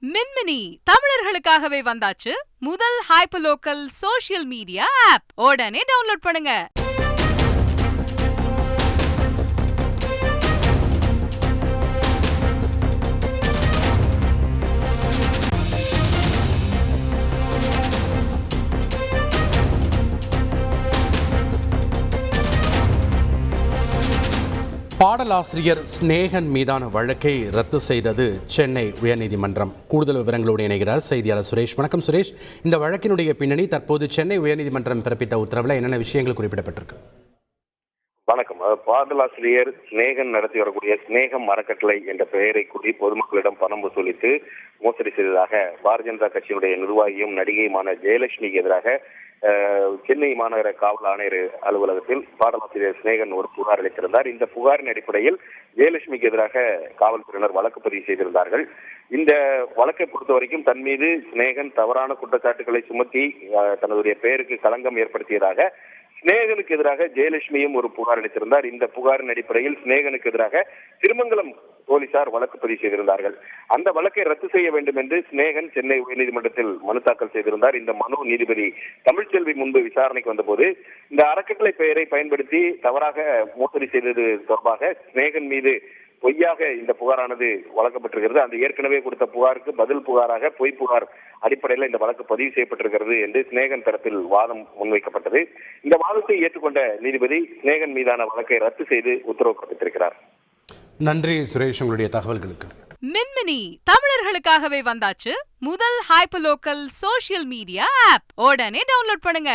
மின்மினி தமிழர்களுக்காகவே வந்தாச்சு முதல் hyper local social media app. உடனே டவுன்லோட் பண்ணுங்க. பாடலாசிரியர் ஸ்நேகன் மீதான வழக்கை ரத்து செய்தது சென்னை உயர்நீதிமன்றம். கூடுதல் விவரங்களோடு இணைகிறார் செய்தியாளர் சுரேஷ். வணக்கம் சுரேஷ். இந்த வழக்கினுடைய பின்னணி, தற்போது சென்னை உயர்நீதிமன்றம் பிறப்பித்த உத்தரவில் என்னென்ன விஷயங்கள் குறிப்பிடப்பட்டிருக்கு? வணக்கம். பாடலாசிரியர் ஸ்நேகன் நடத்தி வரக்கூடிய ஸ்நேகம் அறக்கட்டளை என்ற பெயரை கூறி பொதுமக்களிடம் பணம் வசூலித்து மோசடி செய்ததாக பாரதிய ஜனதா கட்சியினுடைய நிர்வாகியும் நடிகையுமான ஜெயலட்சுமிக்கு எதிராக சென்னை மாநகர காவல் ஆணையர் அலுவலகத்தில் பாடலாசிரியர் ஸ்நேகன் ஒரு புகார் அளித்திருந்தார். இந்த புகாரின் அடிப்படையில் ஜெயலட்சுமிக்கு எதிராக காவல்துறையினர் வழக்கு பதிவு செய்திருந்தார்கள். இந்த வழக்கை பொறுத்த வரைக்கும் தன் மீது ஸ்நேகன் தவறான குற்றச்சாட்டுகளை சுமத்தி தன்னுடைய பெயருக்கு களங்கம் ஏற்படுத்தியதாக ஸ்நேகனுக்கு எதிராக ஜெயலட்சுமியும் ஒரு புகார் அளித்திருந்தார். இந்த புகாரின் அடிப்படையில் ஸ்நேகனுக்கு எதிராக திருமங்கலம் போலீசார் வழக்கு பதிவு செய்திருந்தார்கள். அந்த வழக்கை ரத்து செய்ய வேண்டும் என்று ஸ்நேகன் சென்னை உயர்நீதிமன்றத்தில் மனு தாக்கல் செய்திருந்தார். இந்த மனு நீதிபதி தமிழ்ச்செல்வி முன்பு விசாரணைக்கு வந்தபோது இந்த அறக்கட்டளை பெயரை பயன்படுத்தி தவறாக மோசடி செய்தது தொடர்பாக ஸ்நேகன் மீது பொய்யாக இந்த புகாரானது வழங்கப்பட்டிருக்கிறது. அந்த ஏற்கனவே கொடுத்த புகாருக்கு பதில் புகாராக பொய் புகார் அடிப்படையில் இந்த வழக்கு பதிவு செய்யப்பட்டிருக்கிறது என்று ஸ்நேகன் தரப்பில் வாதம் முன்வைக்கப்பட்டது. இந்த வாதத்தை ஏற்றுக்கொண்ட நீதிபதி ஸ்நேகன் மீதான வழக்கை ரத்து செய்து உத்தரவு பிறப்பித்திருக்கிறார். நன்றி சுரேஷ், உங்களுடைய தகவல்களுக்கு. மின்மினி தமிழர்களுக்காகவே வந்தாச்சு முதல் hyper local social media app. உடனே டவுன்லோட் பண்ணுங்க.